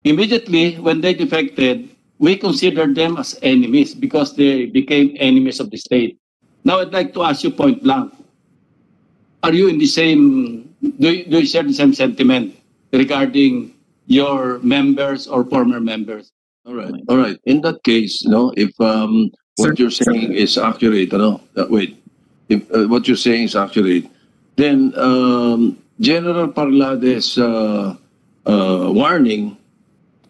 Immediately when they defected, we considered them as enemies because they became enemies of the state. Now I'd like to ask you point blank, are you in the same, do you share the same sentiment regarding your members or former members? All right. In that case, if what you're saying is accurate, if what you're saying is accurate, then General Parlade's warning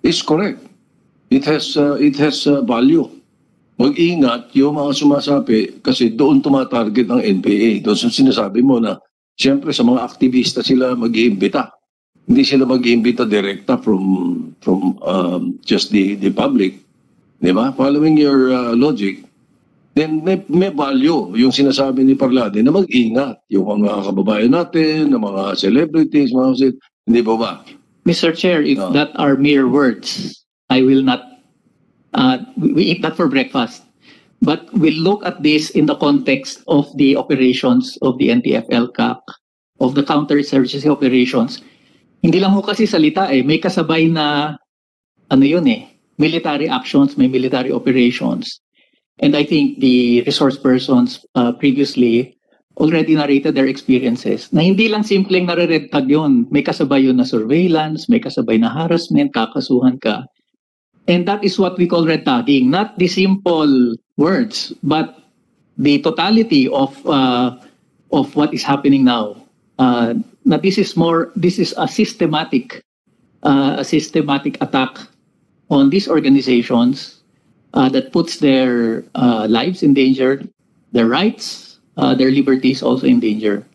is correct. It has value. Mag-ingat yung mga sumasabi kasi doon tumatarget ng NPA. Doon sinasabi mo na siyempre sa mga aktivista sila mag-iimbita. Hindi sila mag-iimbita direkta from just the public. Di ba? Following your logic, then may value yung sinasabi ni Parlade na mag-ingat yung mga kababayan natin, ng mga celebrities, hindi ba? Mr. Chair, if that are mere words, I will not, we eat that for breakfast. But we look at this in the context of the operations of the NTF-LCAC, of the counter-insurgency operations. Hindi lang ho kasi salita may kasabay na, military actions, may military operations. And I think the resource persons previously already narrated their experiences na hindi lang simpleng nare-red tag yun. May kasabay yun na surveillance, may kasabay na harassment, kakasuhan ka. And that is what we call red tagging. Not the simple words, but the totality of what is happening now. That this is a systematic attack on these organizations that puts their lives in danger, their rights, their liberties also in danger.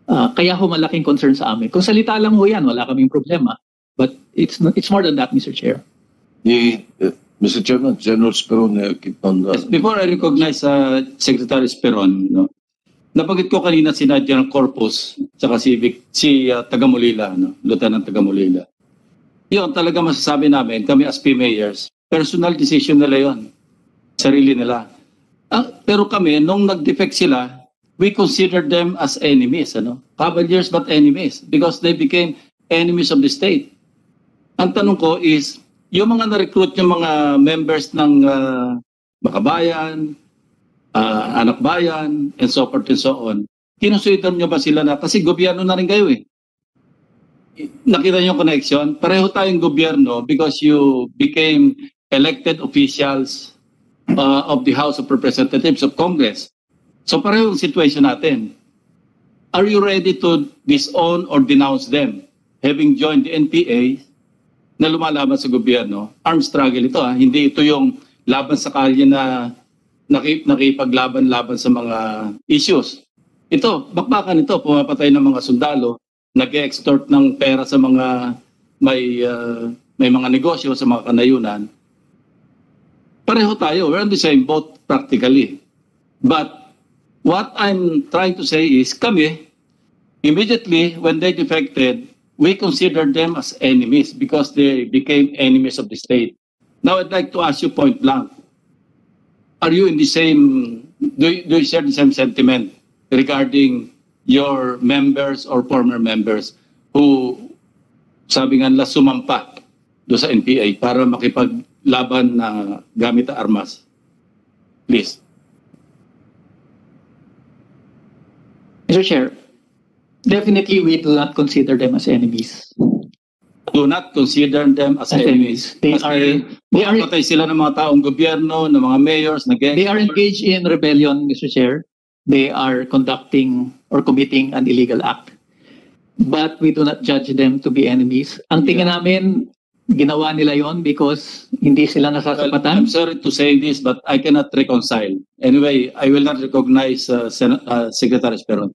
Kaya ho malaking concern sa amin. Kung salita lang ho yan, wala kaming problema. But it's more than that, Mr. Chair. Mr. Chairman, General Speron, keep on. Yes, before I recognize Secretary Speron, napagit ko kanina si General Corpus saka si Tagamulila, Lieutenant Tagamulila. Yun talaga masasabi namin, kami as mayors, personal decision nila yon, sarili nila. Pero kami, nung nag-defect sila, we considered them as enemies, cavaliers but enemies because they became enemies of the state. Ang tanong ko is, yung mga na-recruit yung mga members ng Makabayan, Anak Bayan, and so forth and so on, kinusuitan nyo ba sila na, kasi gobyerno na rin kayo Nakita nyo yung connection? Pareho tayong gobyerno because you became elected officials of the House of Representatives of Congress. So pareho yung situation natin. Are you ready to disown or denounce them? Having joined the NPA na lumalaban sa gobyerno, armed struggle ito hindi ito yung laban sa kalye na nakipaglaban-laban sa mga issues. Ito, bakbakan ito, pumapatay ng mga sundalo, nag-extort ng pera sa mga may mga negosyo, sa mga kanayunan. Pareho tayo, we're on the same boat practically. But what I'm trying to say is, kami, immediately when they defected, we considered them as enemies because they became enemies of the state. Now I'd like to ask you point blank, are you in the same, do you share the same sentiment regarding your members or former members who, sabi nga nila, sumampa do sa NPA para makipaglaban na gamit na armas? Please. Mr. Chair, definitely we do not consider them as enemies. Do not consider them as enemies. They are patay sila ng mga taong gobyerno, ng mga mayors, they are engaged in rebellion, Mr. Chair. They are conducting or committing an illegal act. But we do not judge them to be enemies. Ang tingin namin, ginawa nila yon because hindi sila nasasapatan. I'm sorry to say this, but I cannot reconcile. Anyway, I will not recognize Secretary Speron.